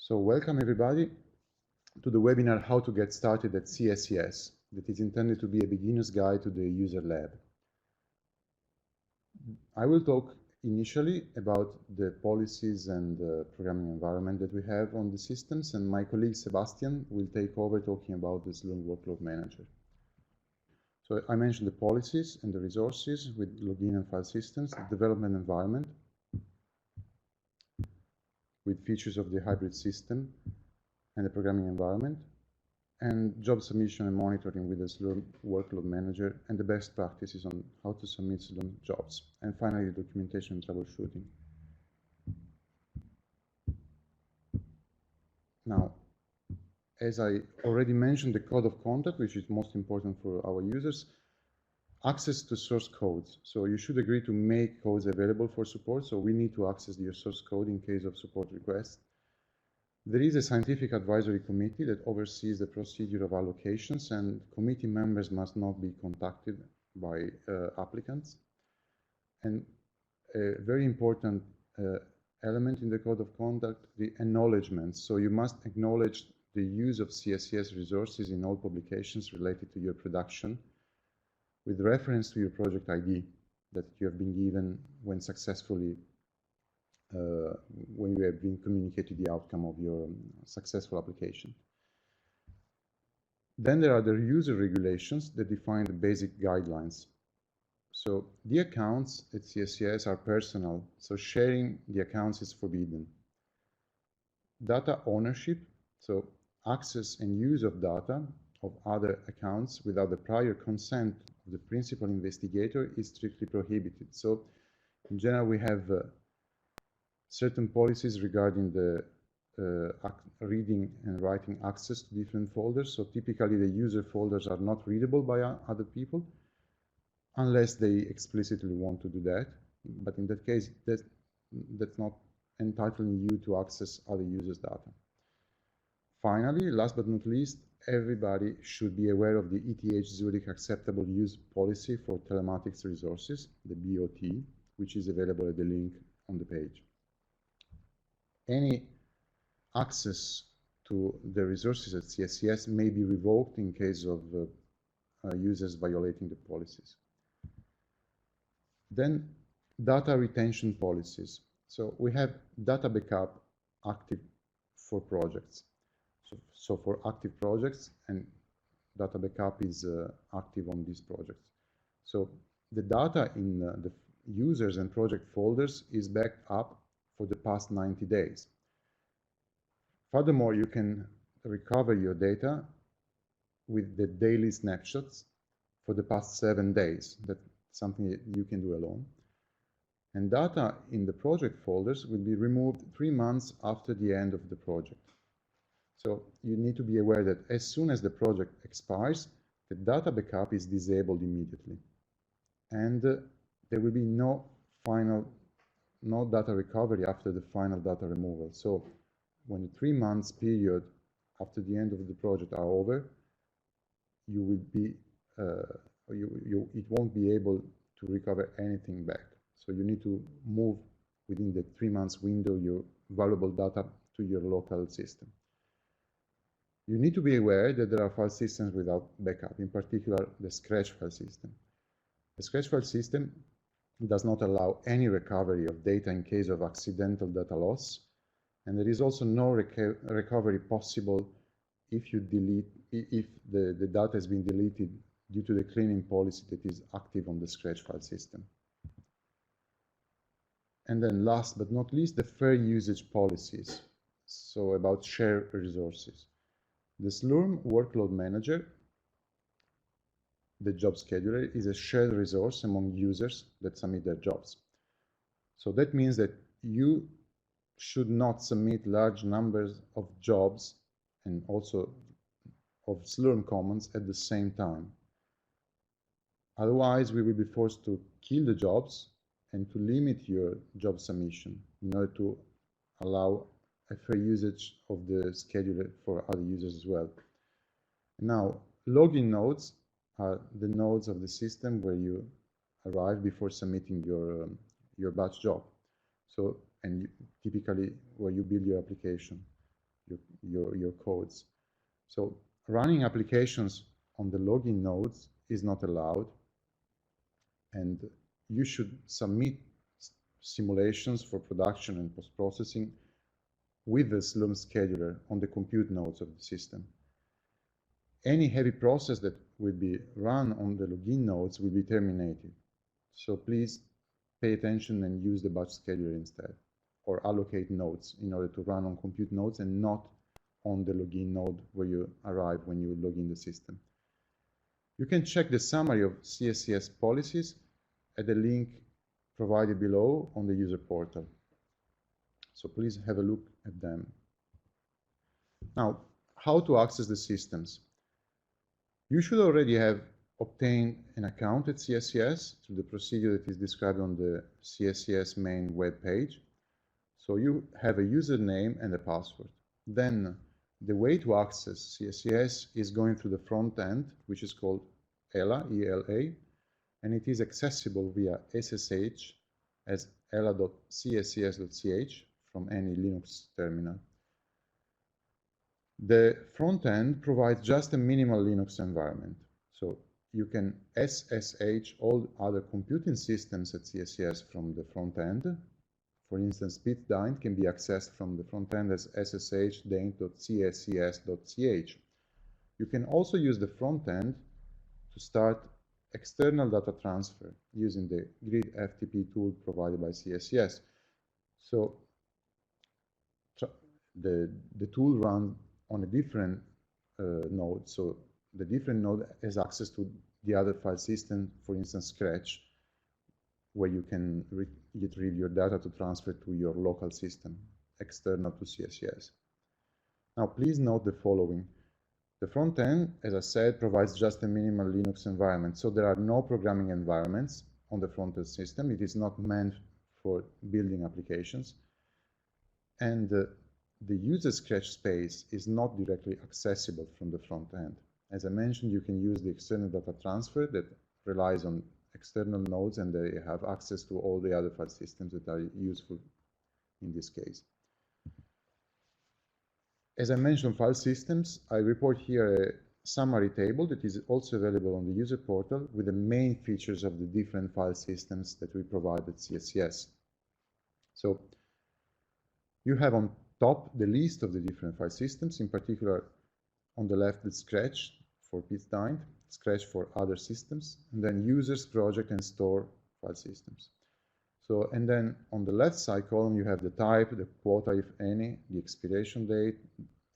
So welcome everybody to the webinar How to Get Started at CSCS that is intended to be a beginner's guide to the User Lab. I will talk initially about the policies and the programming environment that we have on the systems, and my colleague Sebastian will take over talking about the Slurm Workload Manager. So I mentioned the policies and the resources with login and file systems, the development environment with features of the hybrid system and the programming environment, and job submission and monitoring with the Slurm Workload Manager, and the best practices on how to submit Slurm jobs, and finally the documentation and troubleshooting. Now, as I already mentioned, the code of conduct, which is most important for our users, access to source codes. So you should agree to make codes available for support. So we need to access your source code in case of support requests. There is a scientific advisory committee that oversees the procedure of allocations, and committee members must not be contacted by applicants. And a very important element in the code of conduct, the acknowledgements. So you must acknowledge the use of CSCS resources in all publications related to your production, with reference to your project ID that you have been given when successfully, when you have been communicated the outcome of your successful application. Then there are the user regulations that define the basic guidelines. So the accounts at CSCS are personal, so sharing the accounts is forbidden. Data ownership, so access and use of data of other accounts without the prior consent of the principal investigator is strictly prohibited. So in general, we have certain policies regarding the reading and writing access to different folders. So typically the user folders are not readable by other people unless they explicitly want to do that. But in that case, that's not entitling you to access other users' data. Finally, last but not least, everybody should be aware of the ETH Zurich Acceptable Use Policy for Telematics Resources, the BOT, which is available at the link on the page. Any access to the resources at CSCS may be revoked in case of users violating the policies. Then data retention policies. So we have data backup active for projects. So for active projects, and data backup is active on these projects. So the data in the users and project folders is backed up for the past 90 days. Furthermore, you can recover your data with the daily snapshots for the past 7 days. That's something that you can do alone. And data in the project folders will be removed 3 months after the end of the project. So you need to be aware that as soon as the project expires, the data backup is disabled immediately. And there will be no data recovery after the final data removal. So when the 3 months period after the end of the project are over, you will be, it won't be able to recover anything back. So you need to move within the 3 months window your valuable data to your local system. You need to be aware that there are file systems without backup, in particular the Scratch file system. The Scratch file system does not allow any recovery of data in case of accidental data loss, and there is also no recovery possible if the data has been deleted due to the cleaning policy that is active on the Scratch file system. And then last but not least, the fair usage policies. So about shared resources. The Slurm Workload Manager, the job scheduler, is a shared resource among users that submit their jobs. So that means that you should not submit large numbers of jobs and also of Slurm commands at the same time. Otherwise, we will be forced to kill the jobs and to limit your job submission in order to allow a fair usage of the scheduler for other users as well. Now, login nodes are the nodes of the system where you arrive before submitting your batch job. So, and typically where you build your application. your codes. So running applications on the login nodes is not allowed, and you should submit simulations for production and post-processing with the Slum scheduler on the compute nodes of the system. Any heavy process that will be run on the login nodes will be terminated. So please pay attention and use the batch scheduler instead, or allocate nodes in order to run on compute nodes and not on the login node where you arrive when you log in the system. You can check the summary of CSCS policies at the link provided below on the user portal. So please have a look at them. Now, how to access the systems? You should already have obtained an account at CSCS through the procedure that is described on the CSCS main web page. So you have a username and a password. Then the way to access CSCS is going through the front end, which is called ELA, E-L-A, and it is accessible via SSH as ela.cscs.ch from any Linux terminal. The front end provides just a minimal Linux environment. So you can SSH all other computing systems at CSCS from the front end. For instance, PITDINT can be accessed from the front end as ssh.dint.cscs.ch. You can also use the front end to start external data transfer using the grid FTP tool provided by CSCS. So the tool runs on a different node. So the different node has access to the other file system, for instance, Scratch, where you can retrieve your data to transfer to your local system, external to CSCS. Now, please note the following. The front end, as I said, provides just a minimal Linux environment, so there are no programming environments on the front end system. It is not meant for building applications. And the user Scratch space is not directly accessible from the front end. As I mentioned, you can use the external data transfer that relies on external nodes, and they have access to all the other file systems that are useful in this case. As I mentioned, file systems, I report here a summary table that is also available on the user portal with the main features of the different file systems that we provide at CSCS. So you have on top the list of the different file systems, in particular on the left the Scratch for PITDINT, Scratch for other systems, and then users, project, and store file systems. So, and then on the left side column you have the type, the quota if any, the expiration date,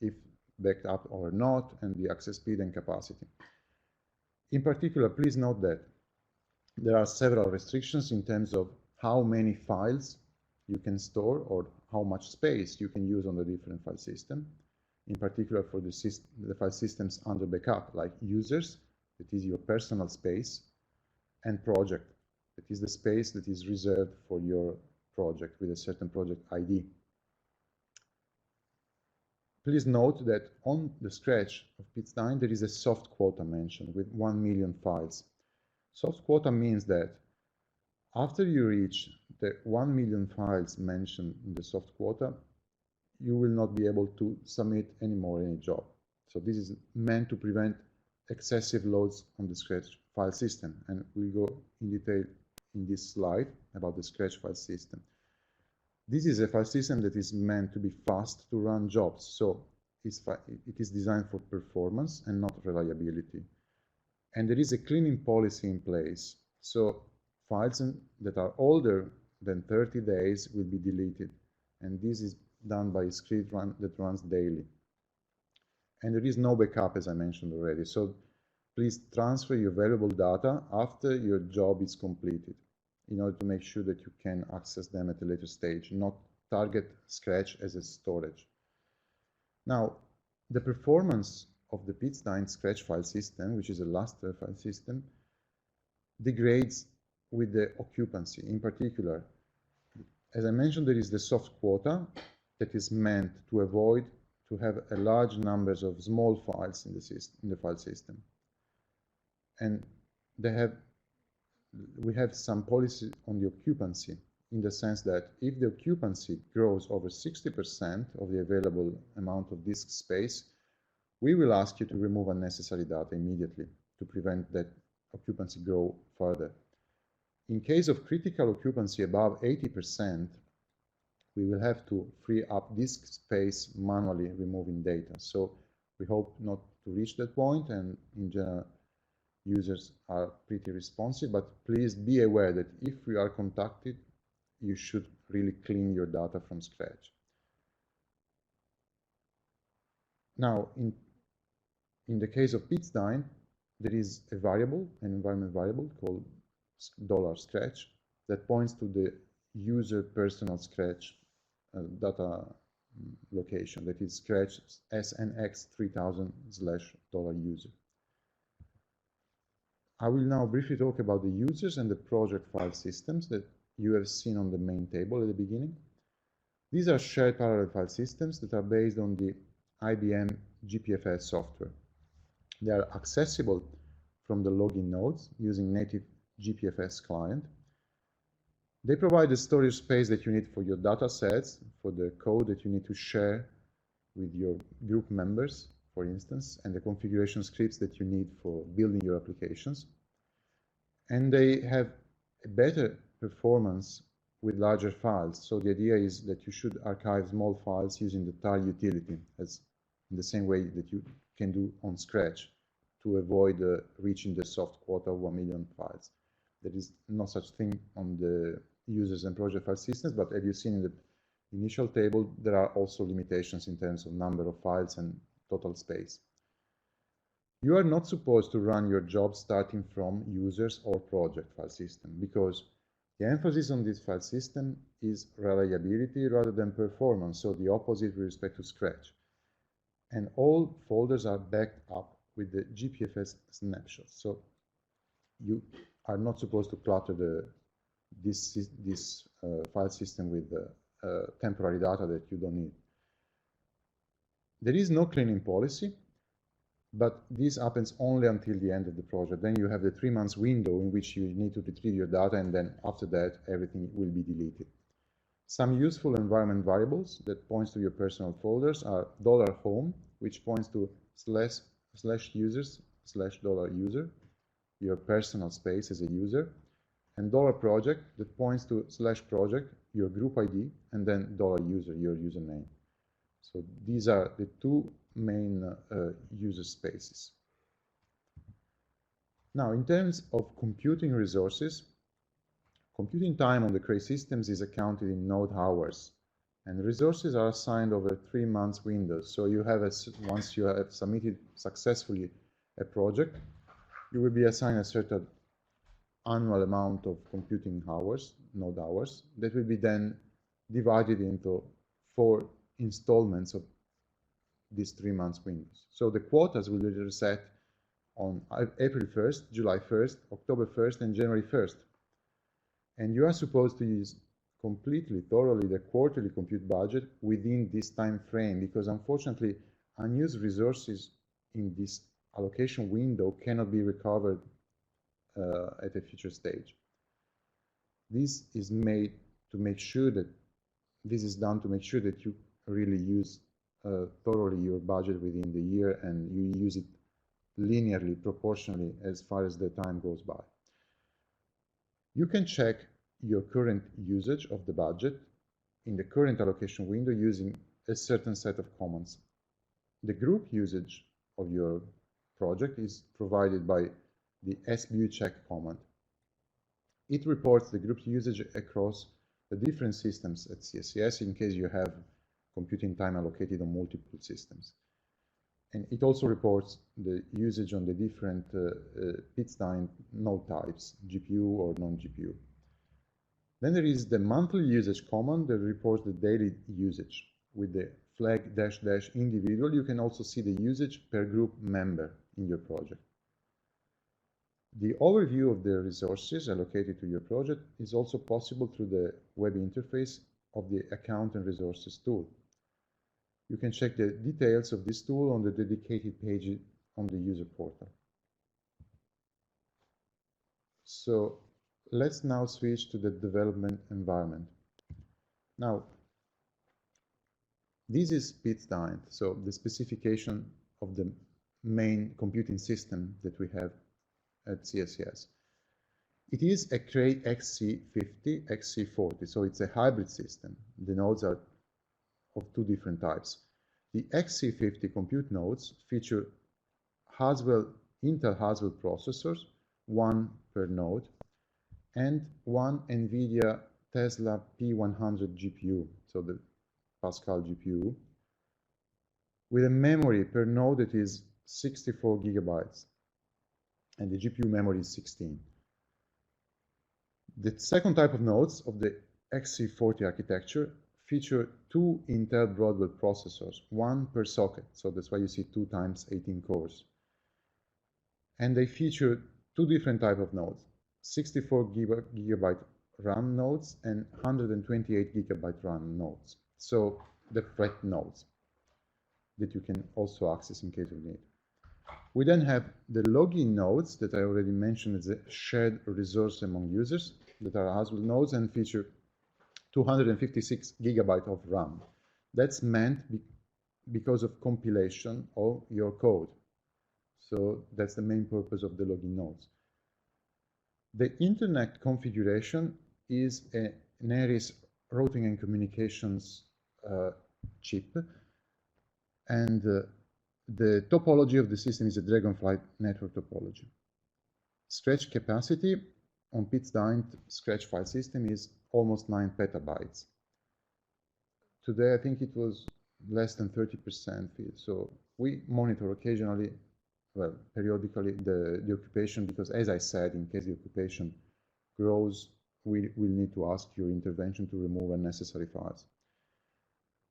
if backed up or not, and the access speed and capacity. In particular, please note that there are several restrictions in terms of how many files you can store or how much space you can use on the different file system. In particular for the file systems under backup, like users, that is your personal space, and project, that is the space that is reserved for your project with a certain project ID. Please note that on the Scratch of PITDINT there is a soft quota mentioned with 1 million files. Soft quota means that after you reach the 1 million files mentioned in the soft quota, you will not be able to submit anymore any job. So this is meant to prevent excessive loads on the Scratch file system, and we'll go in detail in this slide about the Scratch file system. This is a file system that is meant to be fast to run jobs, so it is designed for performance and not reliability. And there is a cleaning policy in place, so files that are older than 30 days will be deleted, and this is done by a script that runs daily. And there is no backup, as I mentioned already, so please transfer your valuable data after your job is completed in order to make sure that you can access them at a later stage, not target Scratch as a storage. Now, the performance of the PITDINT Scratch file system, which is a raster file system, degrades with the occupancy. In particular, as I mentioned, there is the soft quota that is meant to avoid to have a large numbers of small files in the file system. And we have some policy on the occupancy in the sense that if the occupancy grows over 60% of the available amount of disk space, we will ask you to remove unnecessary data immediately to prevent that occupancy grow further. In case of critical occupancy above 80%, we will have to free up disk space manually removing data. So we hope not to reach that point, and in general, users are pretty responsive, but please be aware that if you are contacted, you should really clean your data from scratch. Now, in the case of Pitstein, there is a variable, an environment variable called $scratch that points to the user personal scratch data location, that is scratch SNX3000/$user. I will now briefly talk about the users and the project file systems that you have seen on the main table at the beginning. These are shared parallel file systems that are based on the IBM GPFS software. They are accessible from the login nodes using native GPFS client. They provide the storage space that you need for your data sets, for the code that you need to share with your group members, for instance, and the configuration scripts that you need for building your applications. And they have a better performance with larger files. So the idea is that you should archive small files using the tar utility, as in the same way that you can do on Scratch, to avoid reaching the soft quota of 1 million files. There is no such thing on the users and project file systems, but as you've seen in the initial table, there are also limitations in terms of number of files and total space. You are not supposed to run your job starting from users or project file system, because the emphasis on this file system is reliability rather than performance, so the opposite with respect to Scratch. And all folders are backed up with the GPFS snapshots. So you are not supposed to clutter this file system with temporary data that you don't need. There is no cleaning policy, but this happens only until the end of the project. Then you have the 3 months window in which you need to retrieve your data, and then after that, everything will be deleted. Some useful environment variables that points to your personal folders are $home, which points to /users/$user, your personal space as a user, and $project that points to /project, your group ID, and then $user, your username. So these are the two main user spaces. Now, in terms of computing resources, computing time on the Cray systems is accounted in node hours, and resources are assigned over 3 months windows. So you have once you have submitted successfully a project, you will be assigned a certain annual amount of computing hours, node hours, that will be then divided into 4 installments of these 3 months windows. So the quotas will be reset on April 1st, July 1st, October 1st, and January 1st. And you are supposed to use completely, thoroughly the quarterly compute budget within this time frame, because unfortunately, unused resources in this allocation window cannot be recovered at a future stage. This is made to make sure that this is done to make sure that you really use thoroughly your budget within the year, and you use it linearly, proportionally, as far as the time goes by. You can check your current usage of the budget in the current allocation window using a certain set of commands. The group usage of your project is provided by the sbucheck command. It reports the group's usage across the different systems at CSCS in case you have computing time allocated on multiple systems. And it also reports the usage on the different Pitstein node types, GPU or non-GPU. Then there is the monthly usage command that reports the daily usage. With the flag -- individual, you can also see the usage per group member in your project. The overview of the resources allocated to your project is also possible through the web interface of the Account and Resources tool. You can check the details of this tool on the dedicated page on the user portal. So let's now switch to the development environment. Now, this is PITS-designed, so the specification of the main computing system that we have at CSCS. It is a Cray XC50, XC40, so it's a hybrid system. The nodes are of two different types. The XC50 compute nodes feature Intel Haswell processors, one per node, and one NVIDIA Tesla P100 GPU, so the Pascal GPU, with a memory per node that is 64 gigabytes, and the GPU memory is 16. The second type of nodes of the XC40 architecture feature two Intel Broadwell processors, one per socket, so that's why you see 2 times 18 cores. And they feature two different types of nodes, 64 gigabyte RAM nodes and 128 gigabyte RAM nodes. So the flat nodes that you can also access in case of need. We then have the login nodes that I already mentioned as a shared resource among users that are Haswell nodes and feature 256 gigabyte of RAM. That's meant because of compilation of your code. So that's the main purpose of the login nodes. The internet configuration is an ARIS routing and communications chip, and the topology of the system is a Dragonfly network topology. Scratch capacity on PITS-designed Scratch file system is almost 9 petabytes. Today, I think it was less than 30% filled. So we monitor occasionally, well, periodically, the occupation, because as I said, in case the occupation grows, we will need to ask your intervention to remove unnecessary files.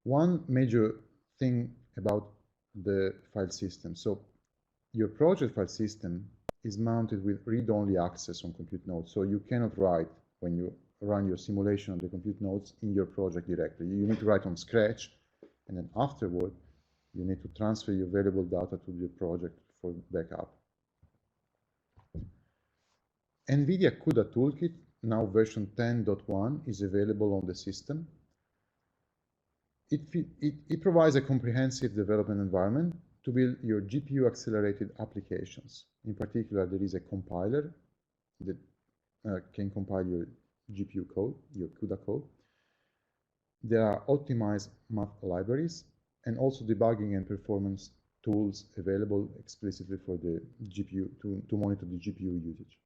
One major thing about the file system. So your project file system is mounted with read-only access on compute nodes. So you cannot write when you run your simulation on the compute nodes in your project directly. You need to write on Scratch, and then afterward, you need to transfer your available data to the project for backup. NVIDIA CUDA Toolkit, now version 10.1, is available on the system. It provides a comprehensive development environment to build your GPU-accelerated applications. In particular, there is a compiler that can compile your GPU code, your CUDA code. There are optimized math libraries and also debugging and performance tools available explicitly for the GPU to monitor the GPU usage.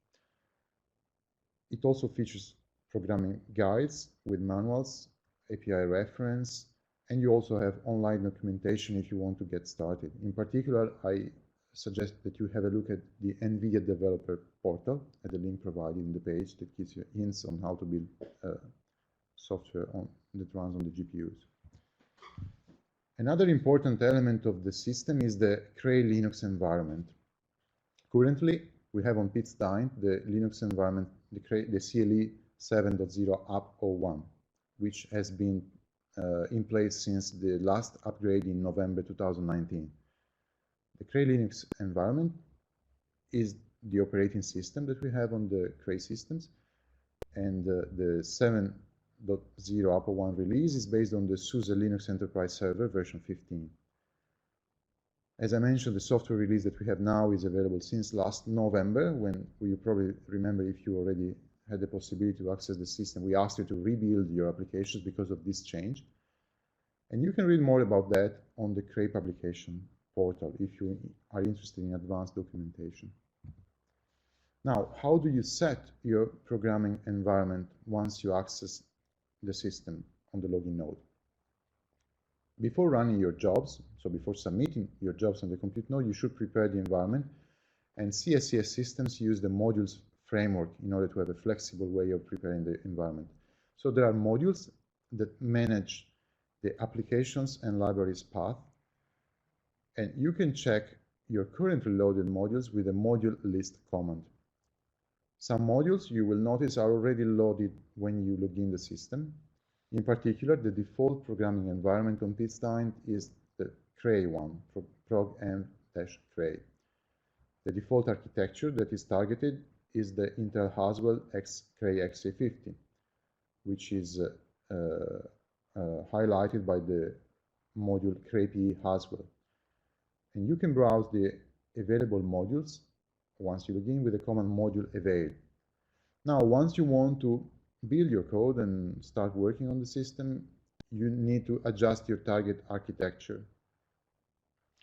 It also features programming guides with manuals, API reference, and you also have online documentation if you want to get started. In particular, I suggest that you have a look at the NVIDIA developer portal at the link provided in the page that gives you hints on how to build software that runs on the GPUs. Another important element of the system is the Cray Linux environment. Currently, we have on PITS-designed the Linux environment, the CLE 7.0 App 01, which has been in place since the last upgrade in November 2019. The Cray Linux environment is the operating system that we have on the Cray systems, and the 7.0 App 01 release is based on the SUSE Linux Enterprise Server version 15. As I mentioned, the software release that we have now is available since last November, when you probably remember, if you already had the possibility to access the system, we asked you to rebuild your applications because of this change. And you can read more about that on the Cray publication portal if you are interested in advanced documentation. Now, how do you set your programming environment once you access the system on the login node? Before running your jobs, so before submitting your jobs on the compute node, you should prepare the environment, and CSCS systems use the modules framework in order to have a flexible way of preparing the environment. So there are modules that manage the applications and libraries path, and you can check your currently loaded modules with a module list command. Some modules you will notice are already loaded when you log in the system. In particular, the default programming environment on PITS-designed is the Cray one, prog-m-cray. The default architecture that is targeted is the Intel Haswell Cray XC50, which is highlighted by the module Cray PE Haswell. And you can browse the available modules once you log in with the command module avail. Now, once you want to build your code and start working on the system, you need to adjust your target architecture.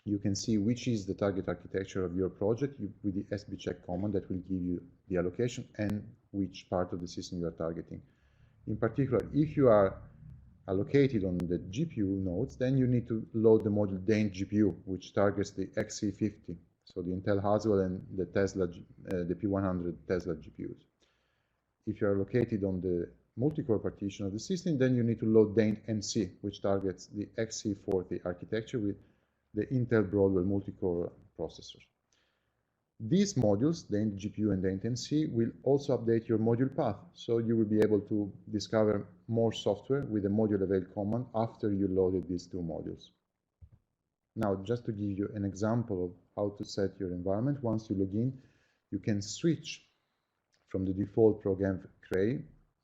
You can see which is the target architecture of your project with the sbcheck command that will give you the allocation and which part of the system you are targeting. In particular, if you are allocated on the GPU nodes, then you need to load the module Daint GPU, which targets the XC50, so the Intel Haswell and the Tesla, the P100 Tesla GPUs. If you are located on the multi-core partition of the system, then you need to load Daint MC, which targets the XC40 architecture with the Intel Broadwell multi-core processors. These modules, Daint GPU and Daint MC, will also update your module path, so you will be able to discover more software with the module avail command after you loaded these two modules. Now, just to give you an example of how to set your environment, once you log in, you can switch from the default program Cray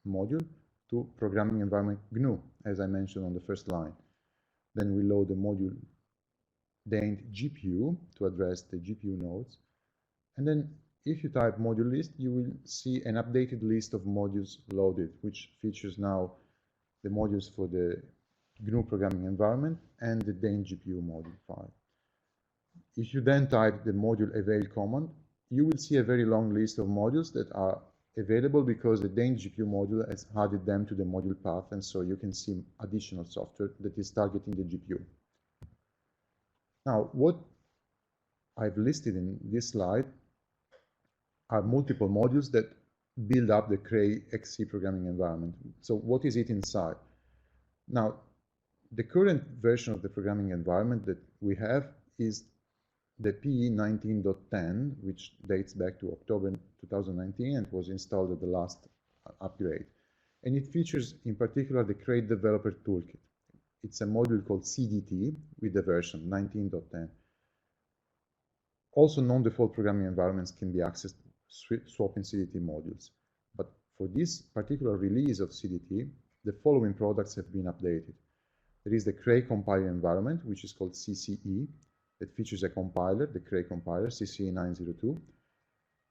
module to programming environment GNU, as I mentioned on the first line. Then we load the module Daint GPU to address the GPU nodes. And then if you type module list, you will see an updated list of modules loaded, which features now the modules for the GNU programming environment and the Daint GPU module file. If you then type the module avail command, you will see a very long list of modules that are available because the Daint GPU module has added them to the module path, and so you can see additional software that is targeting the GPU. Now, what I've listed in this slide are multiple modules that build up the Cray XC programming environment. So what is it inside? Now, the current version of the programming environment that we have is the PE 19.10, which dates back to October 2019 and was installed at the last upgrade. And it features, in particular, the Cray Developer Toolkit. It's a module called CDT with the version 19.10. Also, non-default programming environments can be accessed swapping CDT modules. But for this particular release of CDT, the following products have been updated. There is the Cray compiler environment, which is called CCE, that features a compiler, the Cray compiler, CCE 902.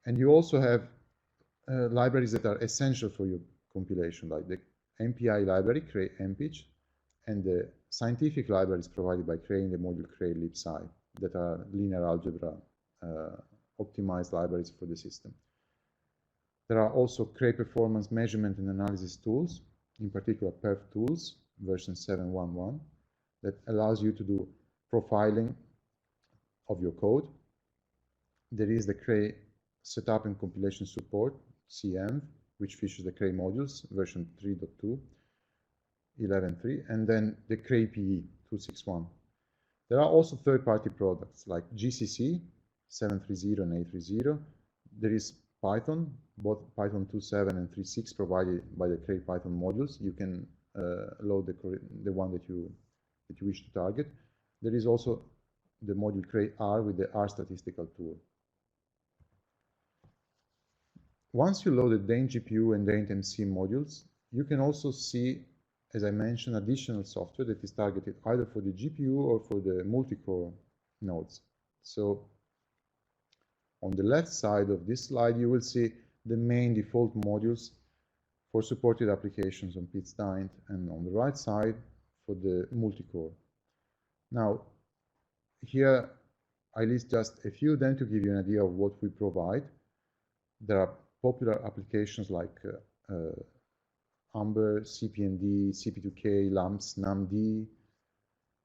And you also have libraries that are essential for your compilation, like the MPI library, Cray MPICH, and the scientific libraries provided by Cray in the module Cray libsci, that are linear algebra optimized libraries for the system. There are also Cray performance measurement and analysis tools, in particular perf tools, version 7.1.1, that allows you to do profiling of your code. There is the Cray setup and compilation support, CM, which features the Cray modules, version 3.2, 11.3, and then the Cray PE 2.6.1. There are also third-party products like GCC 7.3.0 and 8.3.0. There is Python, both Python 2.7 and 3.6 provided by the Cray Python modules. You can load the one that you wish to target. There is also the module Cray R with the R statistical tool. Once you load the Daint GPU and Daint MC modules, you can also see, as I mentioned, additional software that is targeted either for the GPU or for the multi-core nodes. So on the left side of this slide, you will see the main default modules for supported applications on PITS Daint, and on the right side for the multi-core. Now, here I list just a few then to give you an idea of what we provide. There are popular applications like Umber, CPND, CP2K, LAMPS, NumD,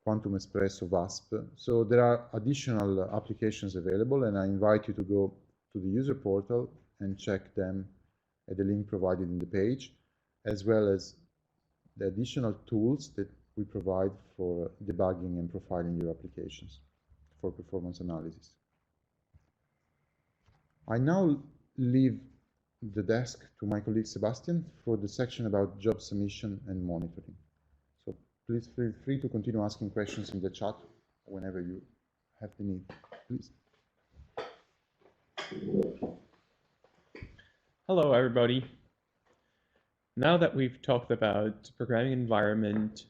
Quantum Espresso, VASP. So there are additional applications available, and I invite you to go to the user portal and check them at the link provided in the page, as well as the additional tools that we provide for debugging and profiling your applications for performance analysis. I now leave the desk to my colleague Sebastian for the section about job submission and monitoring. So please feel free to continue asking questions in the chat whenever you have the need. Please. Hello, everybody. Now that we've talked about the programming environment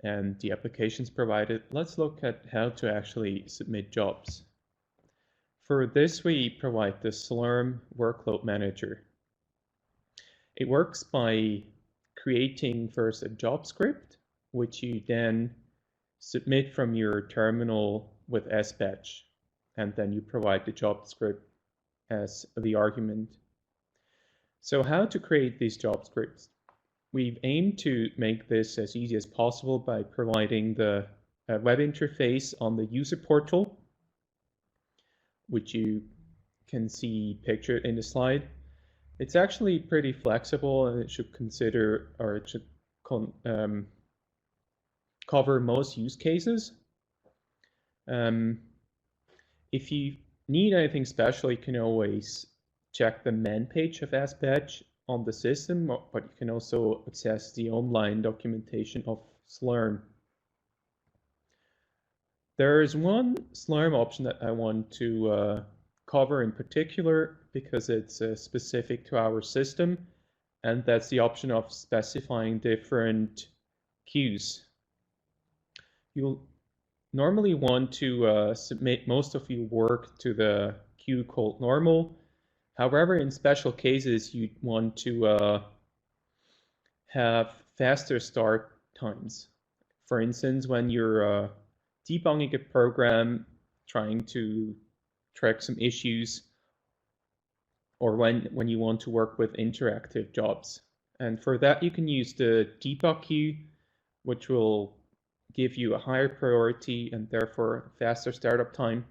and the applications provided, let's look at how to actually submit jobs. For this, we provide the Slurm Workload Manager. It works by creating first a job script, which you then submit from your terminal with sbatch, and then you provide the job script as the argument. So how to create these job scripts? We've aimed to make this as easy as possible by providing the web interface on the user portal, which you can see pictured in the slide. It's actually pretty flexible, and it should consider, or it should cover most use cases. If you need anything special, you can always check the man page of sbatch on the system, but you can also access the online documentation of Slurm. There is one Slurm option that I want to cover in particular because it's specific to our system, and that's the option of specifying different queues. You'll normally want to submit most of your work to the queue called normal. However, in special cases, you'd want to have faster start times. For instance, when you're debugging a program, trying to track some issues, or when you want to work with interactive jobs. And for that, you can use the debug queue, which will give you a higher priority and therefore faster startup time.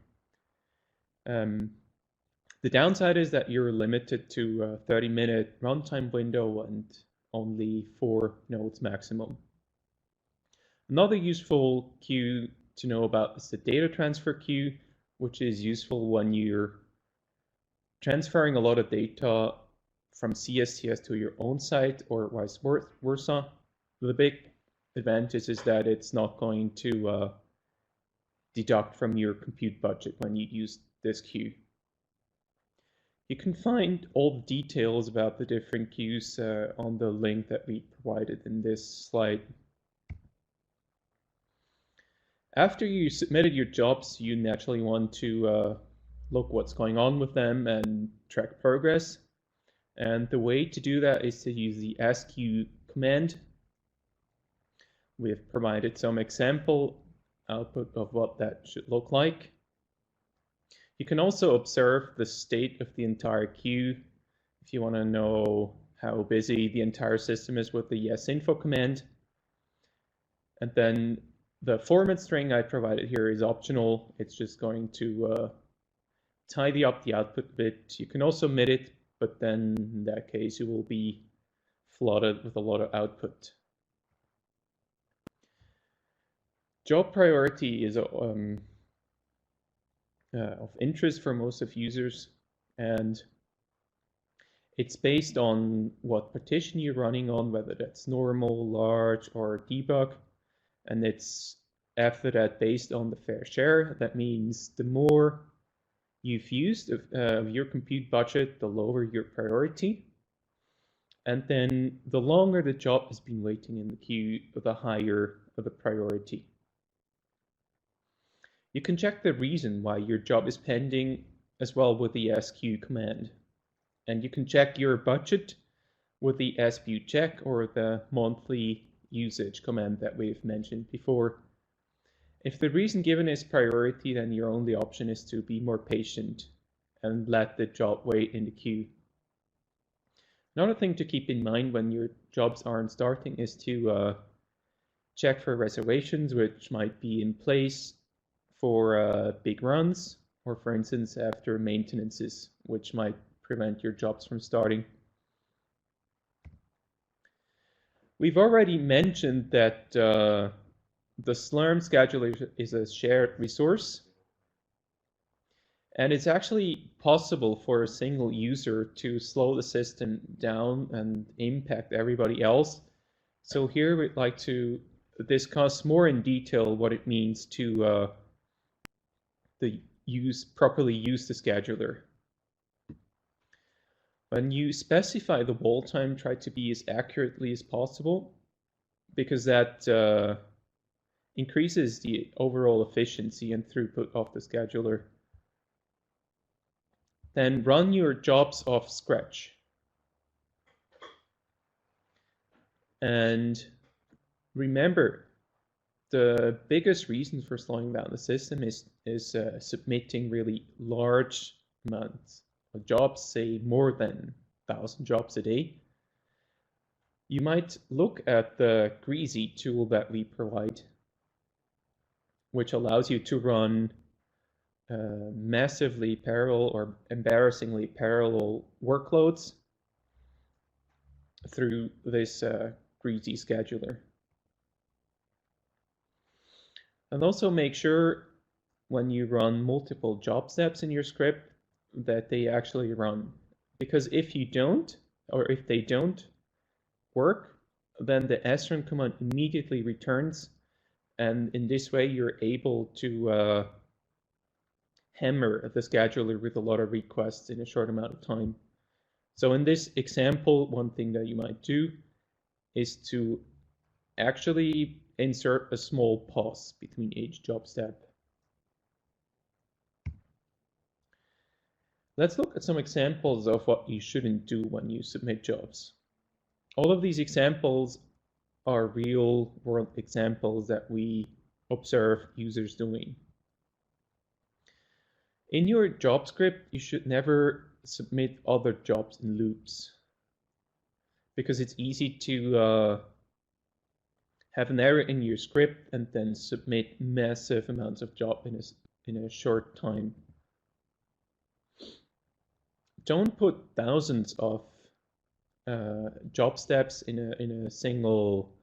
The downside is that you're limited to a 30-minute runtime window and only 4 nodes maximum. Another useful queue to know about is the data transfer queue, which is useful when you're transferring a lot of data from CSCS to your own site or vice versa. The big advantage is that it's not going to deduct from your compute budget when you use this queue. You can find all the details about the different queues on the link that we provided in this slide. After you submitted your jobs, you naturally want to look what's going on with them and track progress. And the way to do that is to use the sq command. We have provided some example output of what that should look like. You can also observe the state of the entire queue if you want to know how busy the entire system is with the yesinfo command. And then the format string I provided here is optional. It's just going to tidy up the output a bit. You can also omit it, but then in that case you will be flooded with a lot of output. Job priority is of interest for most of users, and it's based on what partition you're running on, whether that's normal, large, or debug, and it's after that based on the fair share. That means the more you've used of your compute budget, the lower your priority, and then the longer the job has been waiting in the queue, the higher the priority. You can check the reason why your job is pending as well with the sq command. And you can check your budget with the sbu check or the monthly usage command that we've mentioned before. If the reason given is priority, then your only option is to be more patient and let the job wait in the queue. Another thing to keep in mind when your jobs aren't starting is to check for reservations, which might be in place for big runs, or for instance after maintenances, which might prevent your jobs from starting. We've already mentioned that the Slurm scheduler is a shared resource, and it's actually possible for a single user to slow the system down and impact everybody else. So here we'd like to discuss more in detail what it means to properly use the scheduler. When you specify the wall time, try to be as accurately as possible, because that increases the overall efficiency and throughput of the scheduler. Then run your jobs off Scratch. And remember, the biggest reason for slowing down the system is submitting really large amounts of jobs, say more than 1,000 jobs a day. You might look at the Greasy tool that we provide, which allows you to run massively parallel or embarrassingly parallel workloads through this Greasy scheduler. And also make sure when you run multiple job steps in your script that they actually run. Because if you don't, or if they don't work, then the srun command immediately returns. And in this way, you're able to hammer the scheduler with a lot of requests in a short amount of time. So in this example, one thing that you might do is to actually insert a small pause between each job step. Let's look at some examples of what you shouldn't do when you submit jobs. All of these examples are real world examples that we observe users doing. In your job script, you should never submit other jobs in loops, because it's easy to have an error in your script and then submit massive amounts of job in a short time. Don't put thousands of job steps in a single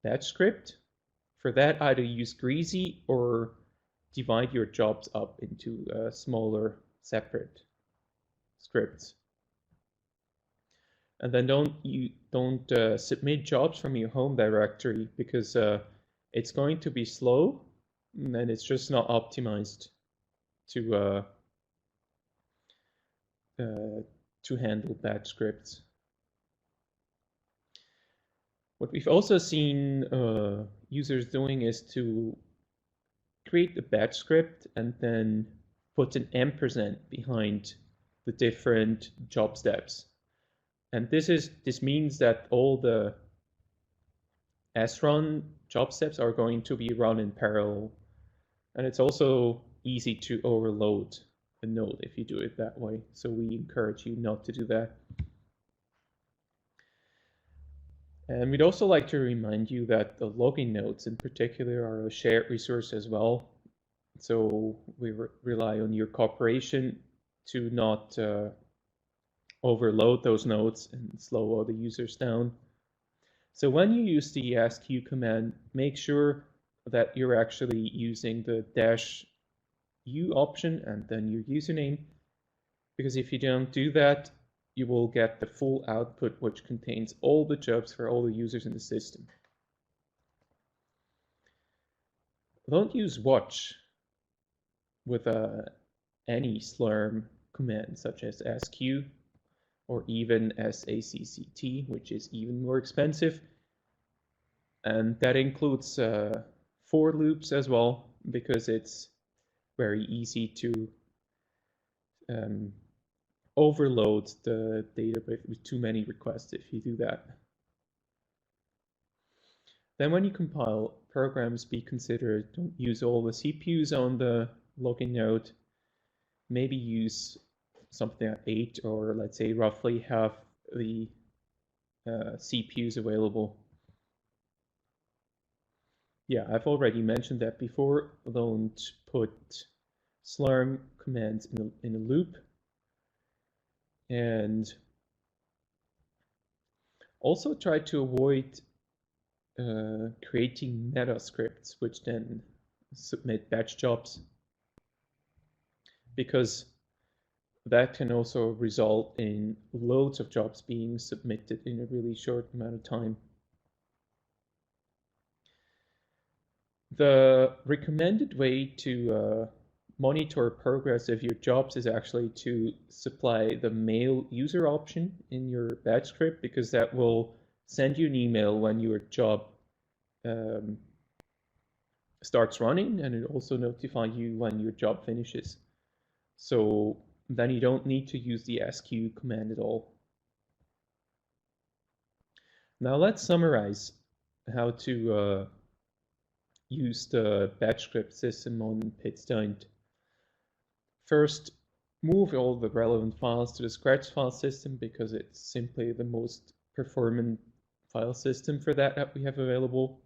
batch script. For that, either use Greasy or divide your jobs up into smaller separate scripts. And then don't submit jobs from your home directory, because it's going to be slow and it's just not optimized to handle batch scripts. What we've also seen users doing is to create a batch script and then put an ampersand behind the different job steps. And this means that all the srun job steps are going to be run in parallel. And it's also easy to overload a node if you do it that way. So we encourage you not to do that. And we'd also like to remind you that the logging nodes in particular are a shared resource as well. So we rely on your cooperation to not overload those nodes and slow other users down. So when you use the asq command, make sure that you're actually using the -u option and then your username, because if you don't do that, you will get the full output, which contains all the jobs for all the users in the system. Don't use watch with any slurm command, such as asq or even sacct, which is even more expensive. And that includes for loops as well, because it's very easy to overload the data with too many requests if you do that. Then when you compile programs, be considerate. Don't use all the CPUs on the login node. Maybe use something like 8 or let's say roughly half the CPUs available. Yeah, I've already mentioned that before. Don't put slurm commands in a loop. And also try to avoid creating meta scripts, which then submit batch jobs, because that can also result in loads of jobs being submitted in a really short amount of time. The recommended way to monitor progress of your jobs is actually to supply the mail user option in your batch script, because that will send you an email when your job starts running, and it also notify you when your job finishes. So then you don't need to use the sq command at all. Now let's summarize how to use the batch script system on Pitstein. First, move all the relevant files to the Scratch file system, because it's simply the most performant file system for that we have available.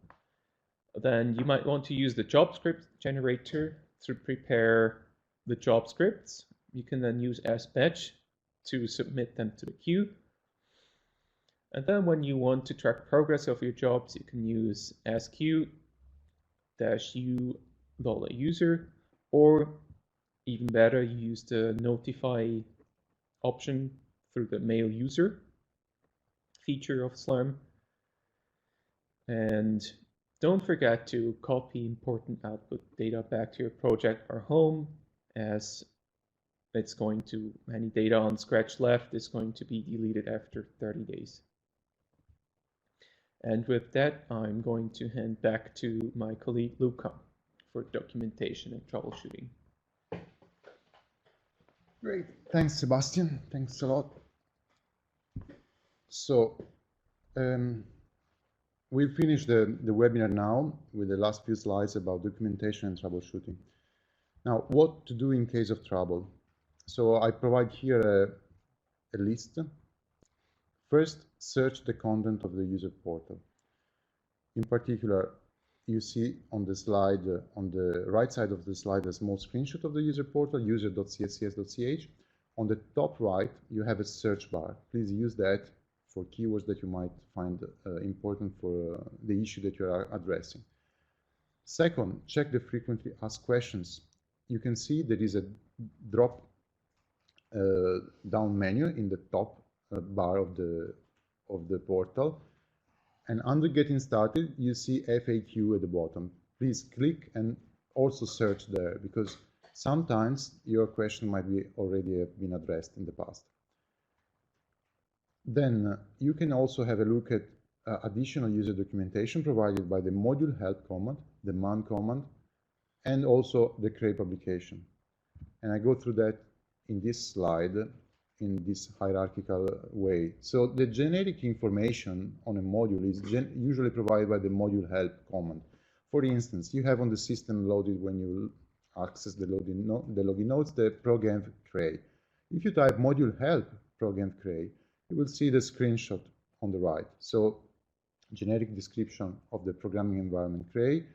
Then you might want to use the job script generator to prepare the job scripts. You can then use sbatch to submit them to the queue. And then when you want to track progress of your jobs, you can use sq-u.user, or even better, you use the notify option through the mail user feature of Slurm. And don't forget to copy important output data back to your project or home, as it's going to, any data on Scratch left is going to be deleted after 30 days. And with that, I'm going to hand back to my colleague Luca for documentation and troubleshooting. Great, thanks Sebastian, thanks a lot. So we'll finish the webinar now with the last few slides about documentation and troubleshooting. Now, what to do in case of trouble? So I provide here a list. First, search the content of the user portal. In particular, you see on the slide, on the right side of the slide, a small screenshot of the user portal, user.cscs.ch. On the top right, you have a search bar. Please use that for keywords that you might find important for the issue that you are addressing. Second, check the frequently asked questions. You can see there is a drop down menu in the top bar of the portal, and under getting started you see FAQ at the bottom. Please click and also search there, because sometimes your question might be already have been addressed in the past. Then you can also have a look at additional user documentation provided by the module help command, the man command, and also the Cray publication. And I go through that in this slide in this hierarchical way. So the generic information on a module is usually provided by the module help command. For instance, you have on the system loaded, when you access the login notes, the progenv Cray. If you type module help progenv Cray, you will see the screenshot on the right. So generic description of the programming environment Cray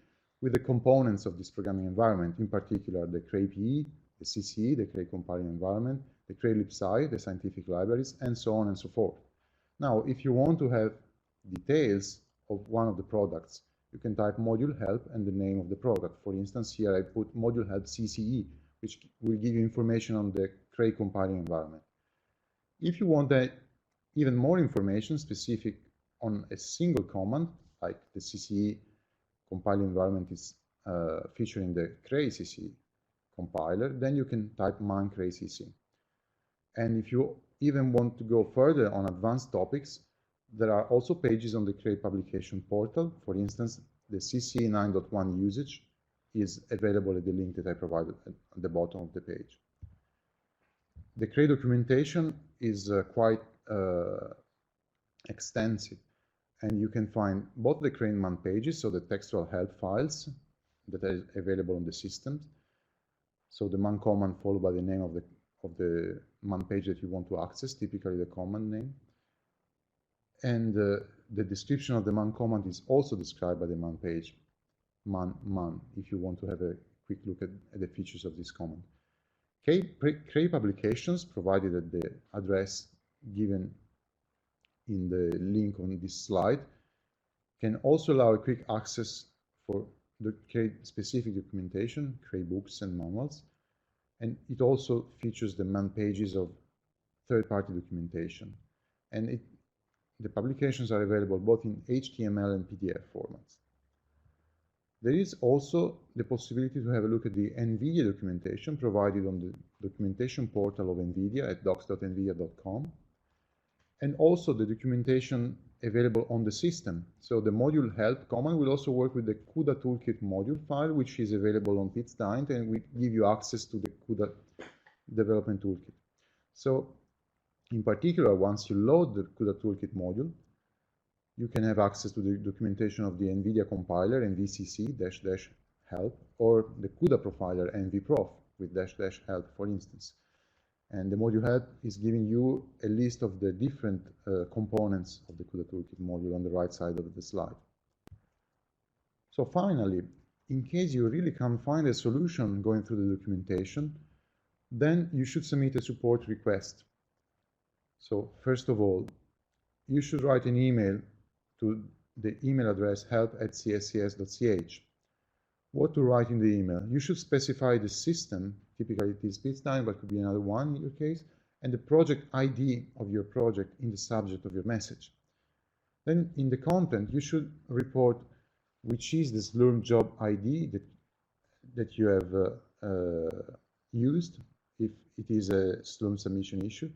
with the components of this programming environment, in particular the Cray PE, the CCE, the Cray compiling environment, the Cray libsci, the scientific libraries, and so on and so forth. Now, if you want to have details of one of the products, you can type module help and the name of the product. For instance, here I put module help CCE, which will give you information on the Cray compiling environment. If you want even more information specific on a single command, like the CCE compiling environment is featuring the Cray CC compiler, then you can type man Cray CC. And if you even want to go further on advanced topics, there are also pages on the Cray publication portal. For instance, the CCE 9.1 usage is available at the link that I provided at the bottom of the page. The Cray documentation is quite extensive, and you can find both the Cray and man pages, so the textual help files that are available on the system. So the man command followed by the name of the man page that you want to access, typically the command name. And the description of the man command is also described by the man page, man, if you want to have a quick look at the features of this command. Cray publications, provided at the address given in the link on this slide, can also allow a quick access for the Cray specific documentation, Cray books and manuals, and it also features the man pages of third-party documentation. And the publications are available both in HTML and PDF formats. There is also the possibility to have a look at the NVIDIA documentation provided on the documentation portal of NVIDIA at docs.nvidia.com, and also the documentation available on the system. So the module help command will also work with the CUDA Toolkit module file, which is available on PitsDint, and will give you access to the CUDA development toolkit. So in particular, once you load the CUDA Toolkit module, you can have access to the documentation of the NVIDIA compiler nvcc-help or the CUDA profiler nvprof with --help, for instance. And the module help is giving you a list of the different components of the CUDA Toolkit module on the right side of the slide. So finally, in case you really can't find a solution going through the documentation, then you should submit a support request. So first of all, you should write an email to the email address help@cscs.ch. What to write in the email? You should specify the system, typically it is PitsDint, but it could be another one in your case, and the project ID of your project in the subject of your message. Then in the content, you should report which is the Slurm job ID that you have used, if it is a Slurm submission issue.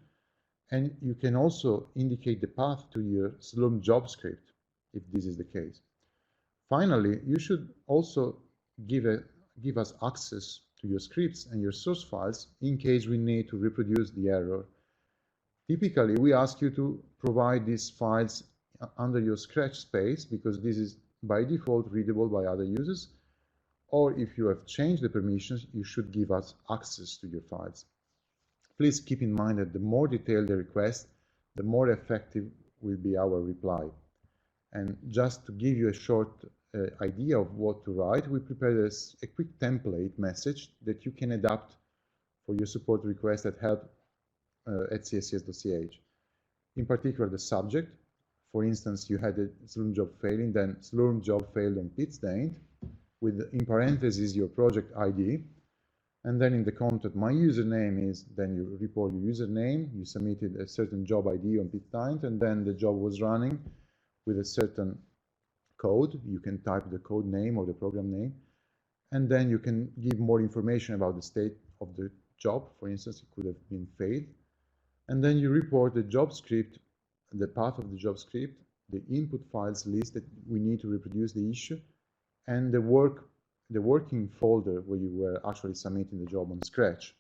And you can also indicate the path to your Slurm job script, if this is the case. Finally, you should also give us access to your scripts and your source files in case we need to reproduce the error. Typically, we ask you to provide these files under your Scratch space because this is by default readable by other users. Or if you have changed the permissions, you should give us access to your files. Please keep in mind that the more detailed the request, the more effective will be our reply. And just to give you a short idea of what to write, we prepared a quick template message that you can adapt for your support request at help@cscs.ch. In particular, the subject. For instance, you had a Slurm job failing, then Slurm job failed on PitsDint, with in parentheses your project ID. And then in the content, my username is, then you report your username, you submitted a certain job ID on PitsDint, and then the job was running with a certain code. You can type the code name or the program name, and then you can give more information about the state of the job. For instance, it could have been failed. And then you report the job script, the path of the job script, the input files list that we need to reproduce the issue, and the working folder where you were actually submitting the job on Scratch.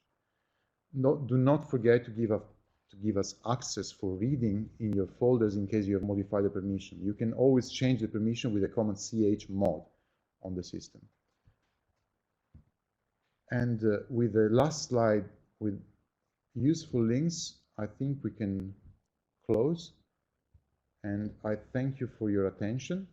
Do not forget to give us access for reading in your folders in case you have modified the permission. You can always change the permission with the command chmod on the system. And with the last slide with useful links, I think we can close. And I thank you for your attention.